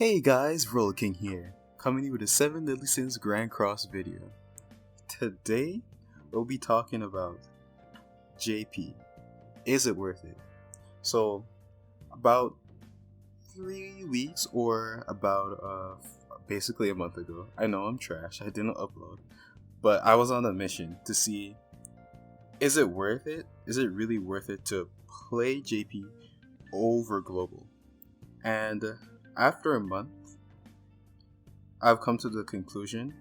Hey guys, Roller King here, coming to you with a 7 Deadly Sins Grand Cross video. Today, we'll be talking about JP. Is it worth it? So, about 3 weeks or about basically a month ago, I know I'm trash, I didn't upload, but I was on a mission to see, is it worth it? Is it really worth it to play JP over global? And after a month, I've come to the conclusion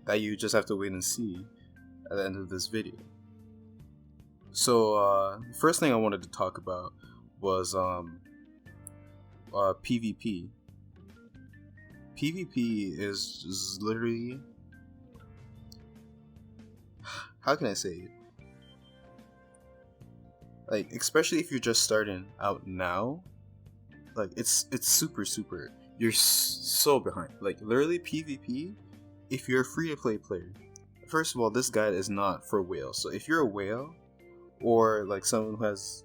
that you just have to wait and see at the end of this video. So, first thing I wanted to talk about was PvP. PvP is literally, how can I say it? Like, especially if you're just starting out now, like it's super. You're so behind. Like literally PvP. If you're a free to play player, first of all, this guide is not for whales. So if you're a whale, or like someone who has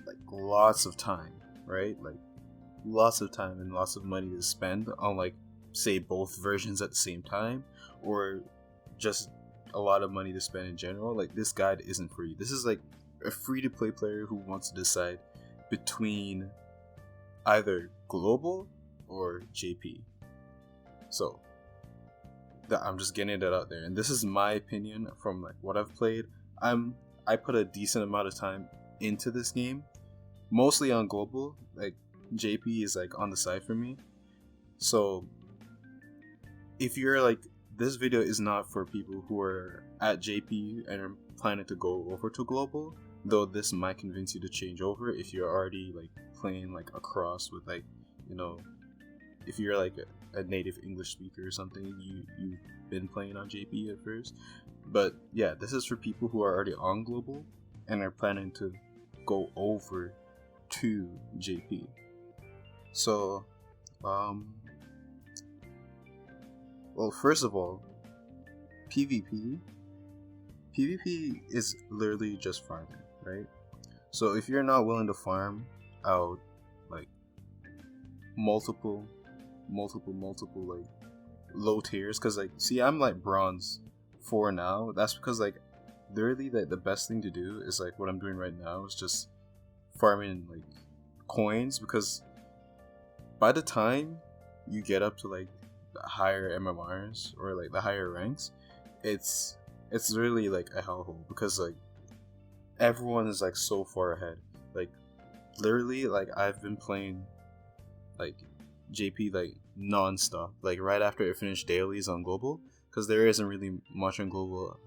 like lots of time, right? Like lots of time and lots of money to spend on like say both versions at the same time, or just a lot of money to spend in general, like this guide isn't for you. This is like a free to play player who wants to decide between either global or JP. So I'm just getting that out there, and this is my opinion from like what I've played. I put a decent amount of time into this game, mostly on global. Like JP is like on the side for me. So if you're like, this video is not for people who are at JP and are planning to go over to global, though this might convince you to change over if you're already like playing like across with like, you know, if you're like a native English speaker or something, you've been playing on JP at first. But yeah, this is for people who are already on global and are planning to go over to JP. So well, first of all, PvP is literally just farming, right? So if you're not willing to farm out like multiple like low tiers, because like see, I'm like bronze 4 now. That's because like literally the best thing to do is like what I'm doing right now is just farming like coins, because by the time you get up to like the higher MMRs or like the higher ranks, it's really like a hellhole, because like everyone is like so far ahead. Like literally, like I've been playing like JP like non-stop, like right after I finished dailies on global, because there isn't really much on global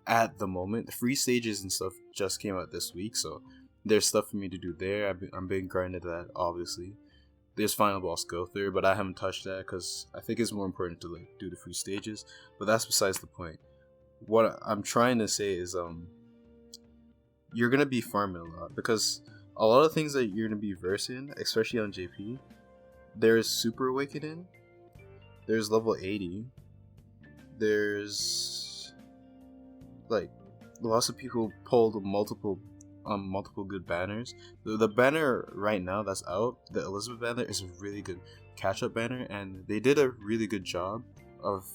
at the moment. The free stages and stuff just came out this week, so there's stuff for me to do there. I'm being grinded that, obviously. There's final boss go through, but I haven't touched that because I think it's more important to like do the free stages. But that's besides the point. What I'm trying to say is you're gonna be farming a lot, because a lot of things that you're gonna be versing, especially on JP, there's Super Awakening, there's level 80, there's like lots of people pulled multiple good banners. The banner right now that's out, the Elizabeth banner, is a really good catch-up banner, and they did a really good job of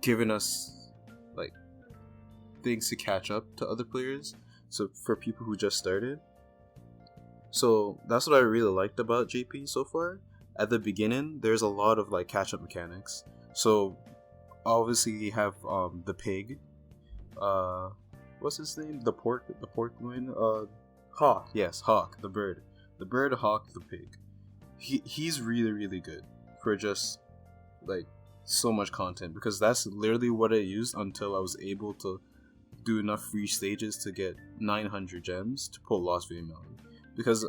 giving us like things to catch up to other players, so for people who just started. So that's what I really liked about JP so far. At the beginning, there's a lot of like catch-up mechanics. So obviously you have the pig, what's his name, the pork loin, Hawk. Yes, Hawk, the bird, Hawk, the pig. He's really good for just like so much content, because that's literally what I used until I was able to do enough free stages to get 900 gems to pull Lost Vein Melody. Because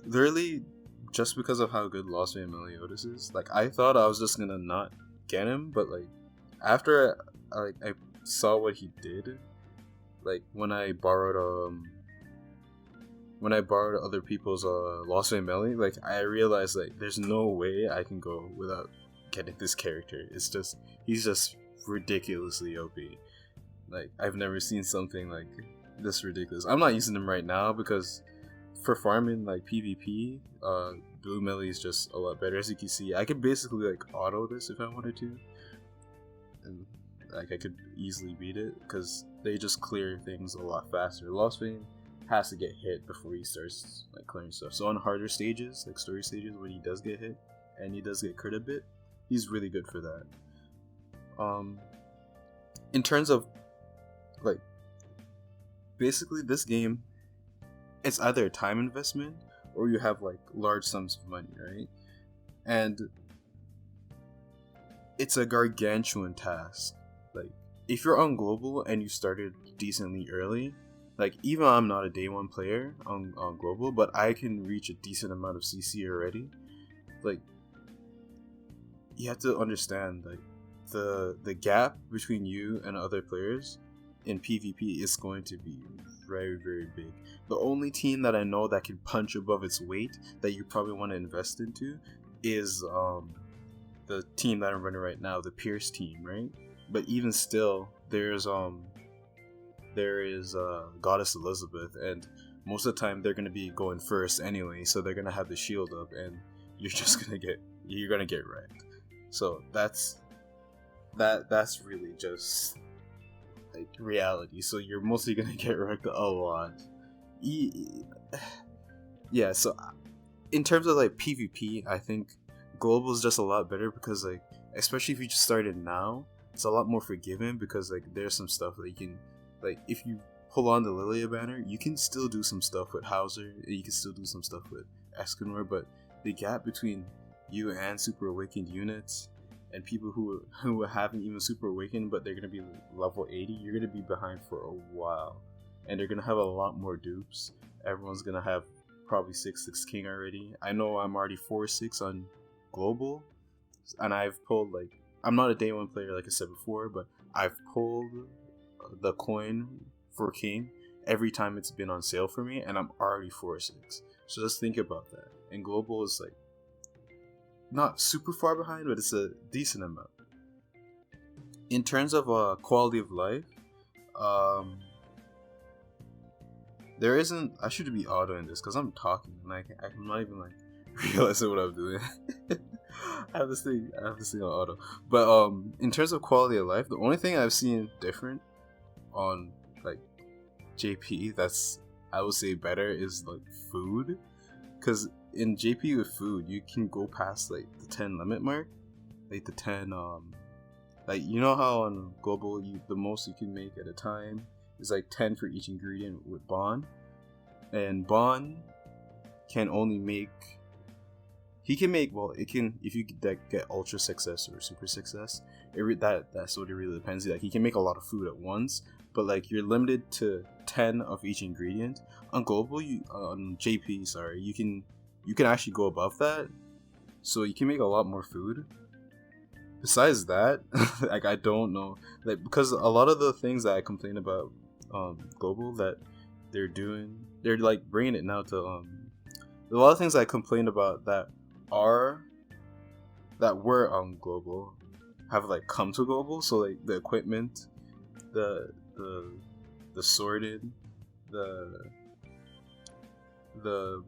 literally, just because of how good Lost Vein Meliodas is, like I thought I was just gonna not get him, but like after I saw what he did, like when I borrowed other people's Lost Vein Melody, like I realized like there's no way I can go without getting this character. It's just, he's just ridiculously OP. Like I've never seen something like this ridiculous. I'm not using him right now because for farming like PvP, blue melee is just a lot better. As you can see, I could basically like auto this if I wanted to, and like I could easily beat it because they just clear things a lot faster. Lost Vein has to get hit before he starts like clearing stuff. So on harder stages, like story stages, when he does get hit and he does get crit a bit, he's really good for that. In terms of like, basically this game, it's either a time investment or you have like large sums of money, right? And it's a gargantuan task. Like, if you're on global and you started decently early, like even I'm not a day one player on global, but I can reach a decent amount of CC already. Like, you have to understand like the gap between you and other players in PvP is going to be very, very big. The only team that I know that can punch above its weight that you probably want to invest into is the team that I'm running right now, the Pierce team, right? But even still, there is Goddess Elizabeth, and most of the time they're gonna be going first anyway, so they're gonna have the shield up, and you're gonna get wrecked. So that's really just like reality. So you're mostly gonna get wrecked a lot. Yeah. So in terms of like PvP, I think global is just a lot better because like, especially if you just started now, it's a lot more forgiving because like there's some stuff that you can, like if you pull on the Lilia banner, you can still do some stuff with Hauser, you can still do some stuff with Escanor, but the gap between you and super awakened units and people who haven't even super awakened but they're gonna be level 80, you're gonna be behind for a while, and they're gonna have a lot more dupes. Everyone's gonna have probably 6/6 king already. I know I'm already 4/6 on global, and I've pulled like, I'm not a day one player like I said before, but I've pulled the coin for king every time it's been on sale for me, and I'm already 4/6. So just think about that. And global is like not super far behind, but it's a decent amount. In terms of quality of life, there isn't. I should be autoing this because I'm talking and I'm not even like realizing what I'm doing. I have this thing on auto. But in terms of quality of life, the only thing I've seen different on like JP that's, I would say, better is like food, because in JP with food you can go past like the 10 limit mark, like the 10 like, you know how on global the most you can make at a time is like 10 for each ingredient with Bond, and Bond can only make, he can make, well, it can, if you get ultra success or super success, that's what it really depends. Like, he can make a lot of food at once, but like you're limited to 10 of each ingredient. On global, on JP, sorry, you can actually go above that, so you can make a lot more food. Besides that, like, I don't know, like, because a lot of the things that I complain about global that they're doing, they're like bringing it now to a lot of things I complained about that were on global have like come to global. So like the equipment, the sorted, the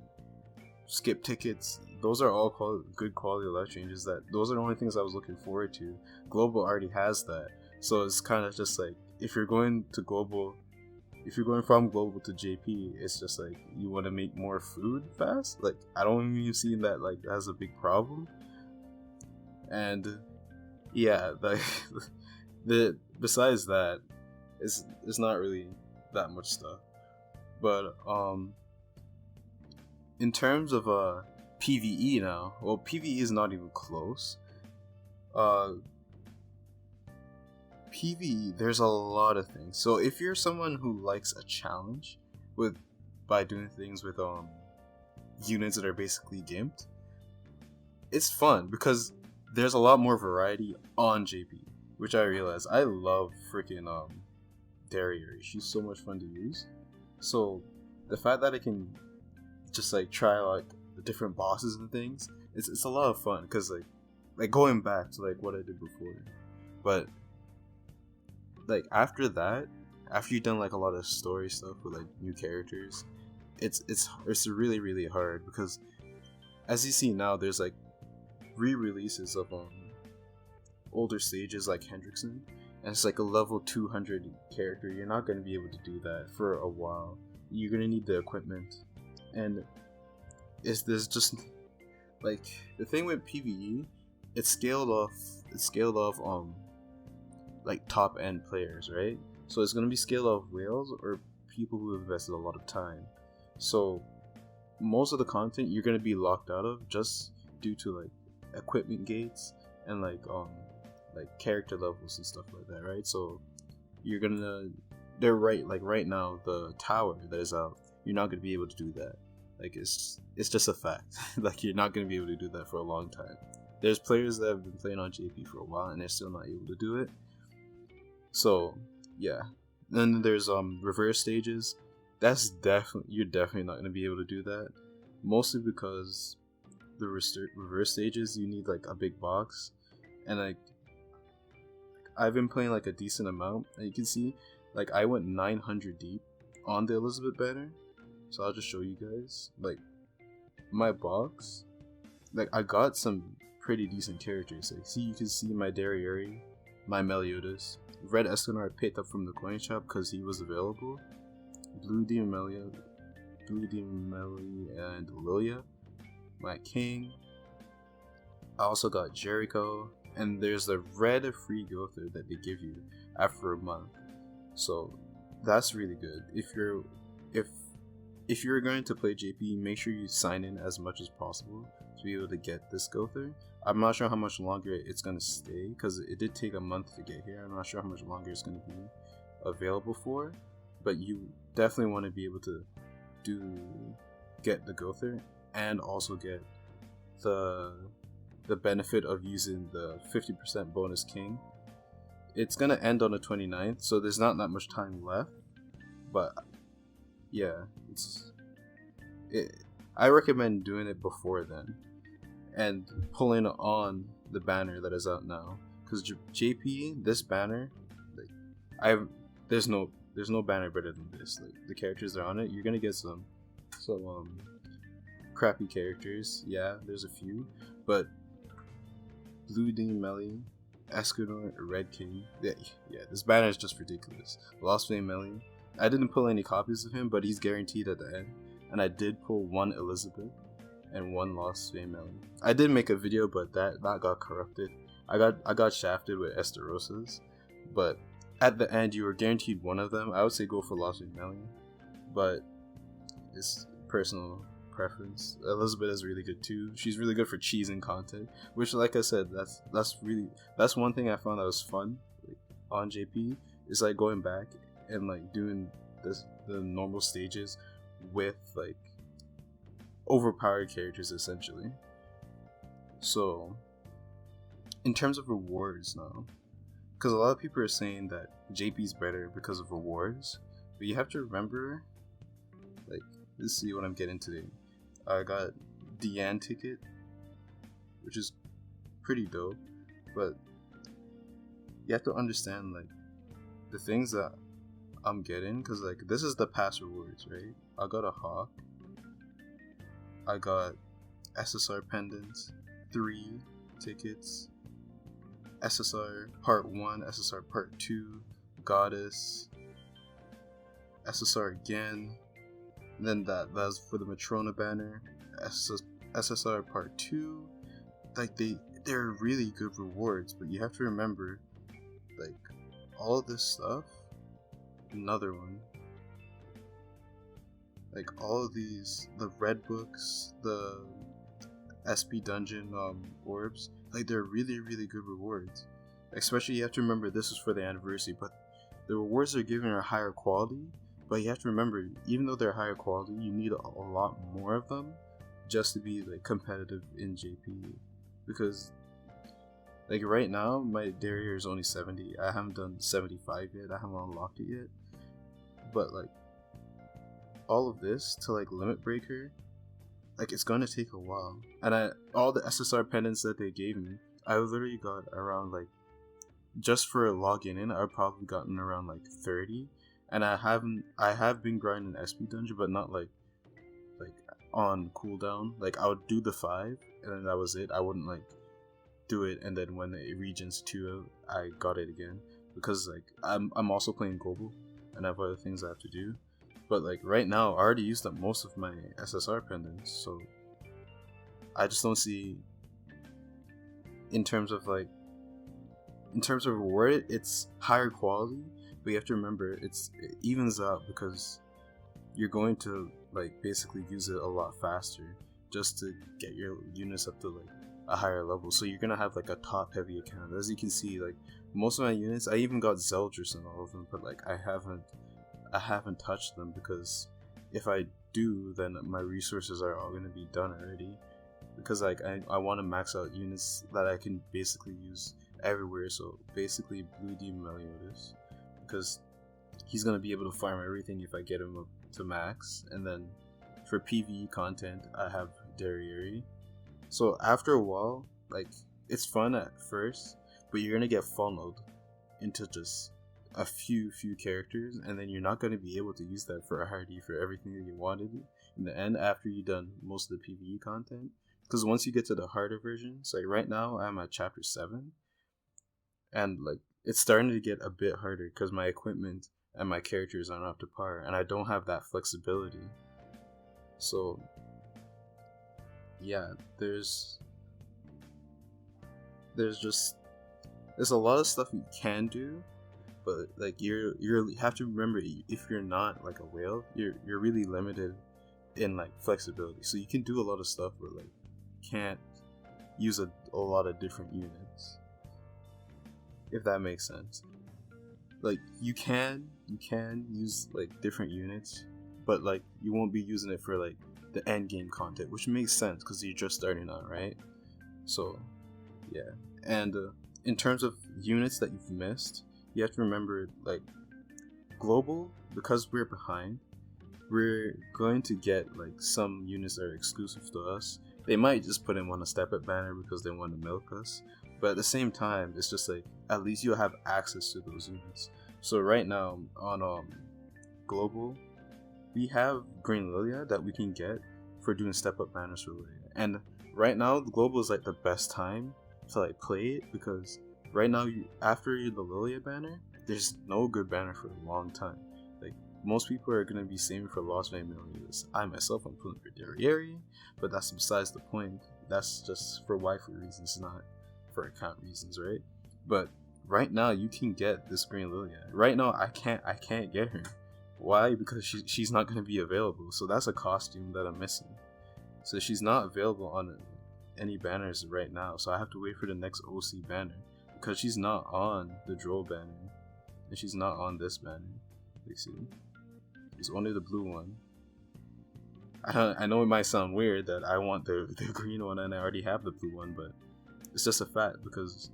skip tickets, those are all good quality of life changes. Those are the only things I was looking forward to. Global already has that, so it's kind of just like, if you're going from global to JP, it's just like you want to make more food fast. Like, I don't even see that like as a big problem. And yeah, like besides that, it's not really that much stuff. But in terms of PvE now, well, PvE is not even close. PvE, there's a lot of things. So if you're someone who likes a challenge by doing things with units that are basically gimped, it's fun because there's a lot more variety on JP, which I realize. I love freaking Darier. She's so much fun to use. So the fact that I can just like try like the different bosses and things, it's a lot of fun, because like going back to like what I did before. But like after you've done like a lot of story stuff with like new characters, it's really, really hard, because as you see now, there's like re-releases of older stages like Hendrickson, and it's like a level 200 character. You're not going to be able to do that for a while. You're going to need the equipment, and there's just like the thing with PvE, it's scaled off like top end players, right? So it's going to be scaled off whales or people who have invested a lot of time. So most of the content you're going to be locked out of just due to like equipment gates and like character levels and stuff like that, right? So they're right now the tower that is out, you're not going to be able to do that. Like it's just a fact. Like you're not going to be able to do that for a long time. There's players that have been playing on JP for a while and they're still not able to do it. So yeah. Then there's reverse stages. You're definitely not going to be able to do that, mostly because the reverse stages you need like a big box, and like I've been playing like a decent amount, and you can see like I went 900 deep on the Elizabeth banner. So I'll just show you guys like my box. Like I got some pretty decent characters. Like see, you can see my Darieri, my Meliodas, Red Escanor I picked up from the coin shop because he was available. Blue Demon and Lilia, my king. I also got Jericho, and there's the red free Gother that they give you after a month. So that's really good. If you're going to play JP, make sure you sign in as much as possible to be able to get this Gother. I'm not sure how much longer it's going to stay because it did take a month to get here. I'm not sure how much longer it's going to be available for, but you definitely want to be able to get the Gother and also get the benefit of using the 50% bonus king. It's gonna end on the 29th, so there's not that much time left, but yeah, I recommend doing it before then and pulling on the banner that is out now, because JP, this banner, like there's no banner better than this. Like the characters that are on it, you're gonna get some crappy characters. Yeah, there's a few, but Blue Demon Melee, Escanor, Red King. Yeah, this banner is just ridiculous. Lost Flame Melee. I didn't pull any copies of him, but he's guaranteed at the end. And I did pull one Elizabeth and one Lost Flame Melee. I did make a video, but that got corrupted. I got shafted with Esterosas, but at the end you were guaranteed one of them. I would say go for Lost Flame Melee, but it's personal preference. Elizabeth is really good too. She's really good for cheesing content, which, like I said, that's one thing I found that was fun, like, on JP, is like going back and like doing the normal stages with like overpowered characters essentially. So in terms of rewards now, because a lot of people are saying that JP's better because of rewards, but you have to remember, like, let's see what I'm getting today. I got Diane ticket, which is pretty dope, but you have to understand like the things that I'm getting, because like this is the past rewards, right? I got a Hawk, I got SSR pendants, 3 tickets, SSR part 1, SSR part 2, Goddess, SSR again. And then that's for the Matrona banner, SSR part 2. Like they're really good rewards, but you have to remember, like, all of this stuff. Another one, like all of these, the red books, the SP dungeon orbs, like they're really good rewards. Especially you have to remember this is for the anniversary, but the rewards they're giving are higher quality. But you have to remember, even though they're higher quality, you need a lot more of them just to be like competitive in JP. Because like right now, my Darier is only 70. I haven't done 75 yet. I haven't unlocked it yet. But like all of this to like limit breaker, like it's gonna take a while. And all the SSR pendants that they gave me, I literally got around like, just for logging in, I've probably gotten around like 30. And I have been grinding SP dungeon, but not like on cooldown. Like I would do the 5 and then that was it. I wouldn't like do it and then when it regions 2 I got it again, because like I'm also playing global and I have other things I have to do. But like right now I already used up most of my SSR pendants, so I just don't see in terms of reward, it's higher quality, but you have to remember it evens out because you're going to like basically use it a lot faster just to get your units up to like a higher level. So you're gonna have like a top heavy account. As you can see, like most of my units, I even got Zeldris and all of them, but like I haven't touched them because if I do, then my resources are all gonna be done already. Because like I want to max out units that I can basically use everywhere. So basically Blue Demon Meliodas, because he's gonna be able to farm everything if I get him up to max. And then for PvE content I have Darieri. So after a while, like it's fun at first, but you're gonna get funneled into just a few characters, and then you're not gonna be able to use that for a hardy for everything that you wanted in the end after you've done most of the PvE content. Because once you get to the harder versions, like right now I'm at chapter 7, and like it's starting to get a bit harder because my equipment and my characters aren't up to par, and I don't have that flexibility. So yeah, there's a lot of stuff you can do, but like you have to remember, if you're not like a whale, you're really limited in like flexibility. So you can do a lot of stuff, but like can't use a lot of different units, if that makes sense. Like you can use like different units, but like you won't be using it for like the end game content, which makes sense because you're just starting out, right? So yeah. And in terms of units that you've missed, you have to remember like global, because we're behind, we're going to get like some units that are exclusive to us. They might just put him on a step up banner because they want to milk us, but at the same time it's just like at least you'll have access to those units. So right now on global, we have Green Lilia that we can get for doing step up banners for Lilia. And right now the global is like the best time to like play it, because right now after the Lilia banner, there's no good banner for a long time. Like most people are gonna be saving for Lost Vein Meliodas. I myself am pulling for Darieri, but that's besides the point. That's just for waifu reasons, not for account reasons, right? But right now you can get this Green Lilia. Right now I can't get her. Why? Because she's not going to be available. So that's a costume that I'm missing. So she's not available on any banners right now. So I have to wait for the next OC banner, because she's not on the Droll banner, and she's not on this banner. You see, it's only the blue one. I know it might sound weird that I want the green one and I already have the blue one, but it's just a fact, because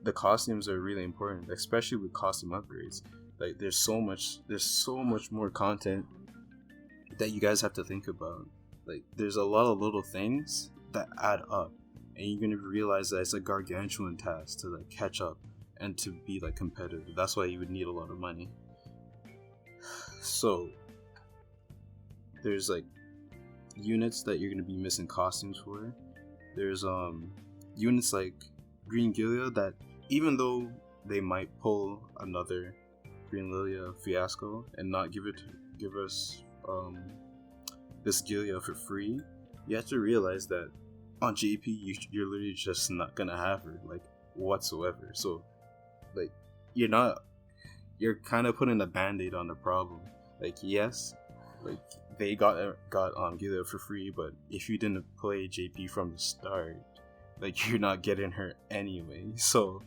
the costumes are really important, especially with costume upgrades. Like there's so much more content that you guys have to think about. Like there's a lot of little things that add up, and you're gonna realize that it's a gargantuan task to like catch up and to be like competitive. That's why you would need a lot of money. So there's like units that you're gonna be missing costumes for. There's units like Green Gilia that, even though they might pull another Green Lilia fiasco and not give us this Gilia for free, you have to realize that on JP you're literally just not gonna have her like whatsoever. So like you're kind of putting a band-aid on the problem. Like yes, like they got Gilia for free, but if you didn't play JP from the start, like you're not getting her anyway. So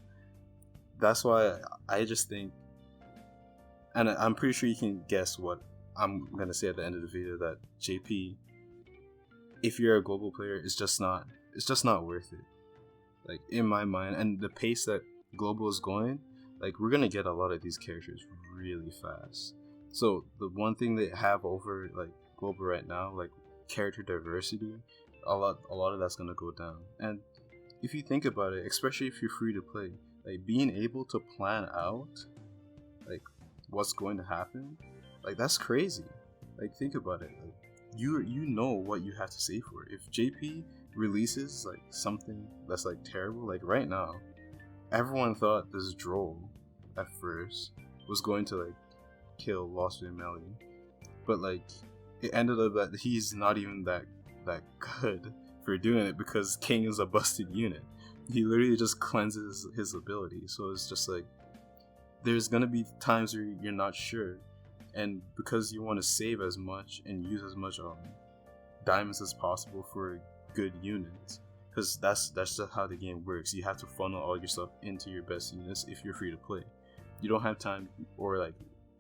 that's why I just think, and I'm pretty sure you can guess what I'm gonna say at the end of the video, that JP, if you're a global player, it's just not worth it. Like in my mind, and the pace that global is going, like we're gonna get a lot of these characters really fast. So the one thing they have over like global right now, like character diversity, a lot of that's gonna go down. And if you think about it, especially if you're free to play, like being able to plan out like what's going to happen, like that's crazy. Like think about it. Like, you know what you have to save for. If JP releases like something that's like terrible, like right now, everyone thought this Droll at first was going to like kill Lost in Melody, but like it ended up that he's not even that good for doing it because King is a busted unit. He literally just cleanses his ability, so it's just like there's gonna be times where you're not sure, and because you want to save as much and use as much diamonds as possible for good units, because that's just how the game works. You have to funnel all your stuff into your best units if you're free to play. You don't have time or like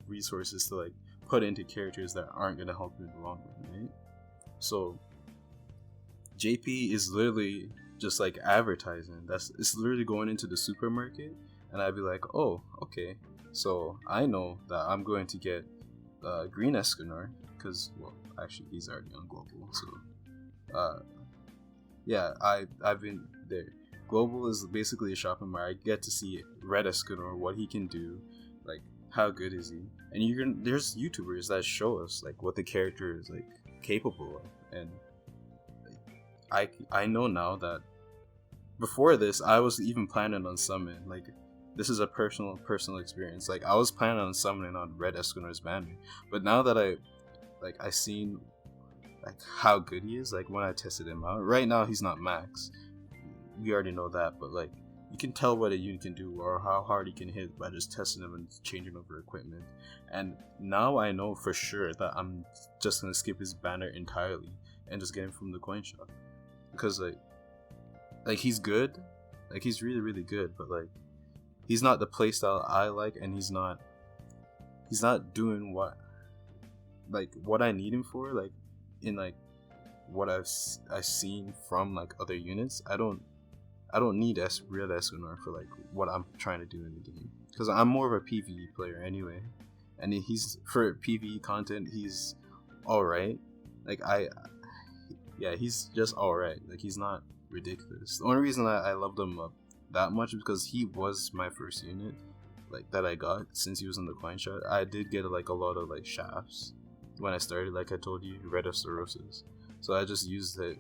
resources to like put into characters that aren't gonna help you in the long run, right? So JP is literally just like advertising. It's literally going into the supermarket, and I'd be like, oh, okay, so I know that I'm going to get Green Escanor because, well, actually he's already on global, so yeah, I've been there. Global is basically a shopping where I get to see Red Escanor, what he can do, like how good is he, and there's YouTubers that show us like what the character is like capable of, and I know now that before this I was even planning on summon, like this is a personal experience, like I was planning on summoning on Red Escanor's banner, but now that I seen like how good he is, like when I tested him out, right now he's not max, we already know that, but like you can tell what a unit can do or how hard he can hit by just testing him and changing over equipment. And now I know for sure that I'm just gonna skip his banner entirely and just get him from the coin shop, because like he's good, like he's really really good, but like he's not the playstyle I like, and he's not doing what I need him for, like in like what I've seen from like other units. I don't need Red Escanor for like what I'm trying to do in the game, because I'm more of a PvE player anyway, and he's for PvE content he's alright. Like he's just alright. Like he's not ridiculous. The only reason I loved him up that much is because he was my first unit like that I got since he was in the coin shot. I did get like a lot of like shafts when I started, like I told you, Red Esterosis. So I just used the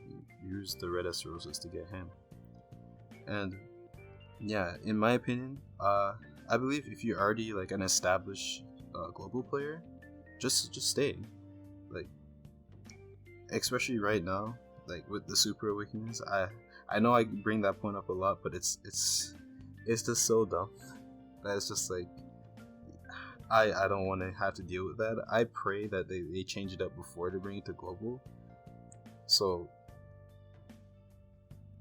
Red Esterosis to get him. And yeah, in my opinion, I believe if you're already like an established global player, just stay. Like, especially right now, like with the Super Awakenings, I know I bring that point up a lot, but it's just so dumb that it's just like I don't want to have to deal with that. I pray that they change it up before they bring it to global. So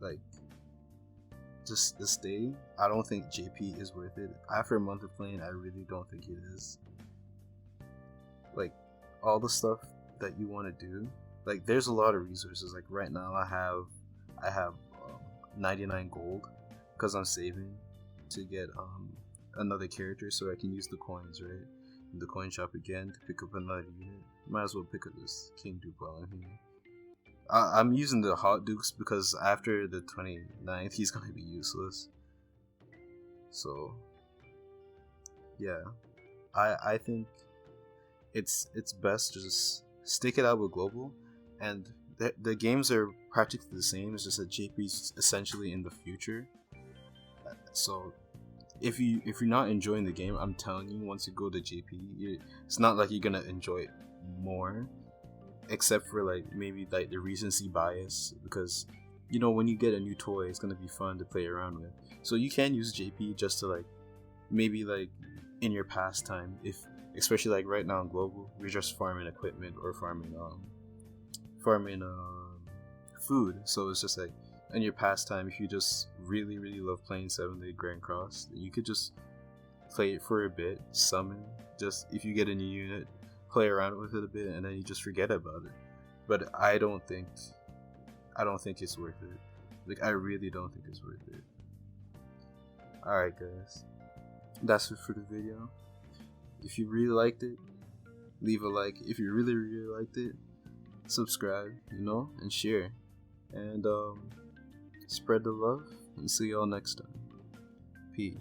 like just stay. I don't think JP is worth it. After a month of playing, I really don't think it is. Like all the stuff that you want to do, like there's a lot of resources. Like right now I have 99 gold because I'm saving to get another character so I can use the coins, right, in the coin shop again to pick up another unit. Might as well pick up this King Duke while I'm here. I'm using the Hot Dukes because after the 29th he's gonna be useless. So yeah, I think it's best to just stick it out with global, and the games are practically the same. It's just that JP's essentially in the future. So if you're not enjoying the game, I'm telling you, once you go to JP, it's not like you're gonna enjoy it more, except for like maybe like the recency bias, because you know when you get a new toy, it's gonna be fun to play around with. So you can use JP just to like maybe like in your pastime, if especially like right now in global, we're just farming equipment or farming food. So it's just like in your pastime, if you just really really love playing 7-Day Grand Cross, you could just play it for a bit, summon, just if you get a new unit, play around with it a bit, and then you just forget about it. But I don't think it's worth it. Like I really don't think it's worth it. Alright guys, that's it for the video. If you really liked it, leave a like. If you really really liked it, subscribe, and share, and spread the love, and see y'all next time. Peace.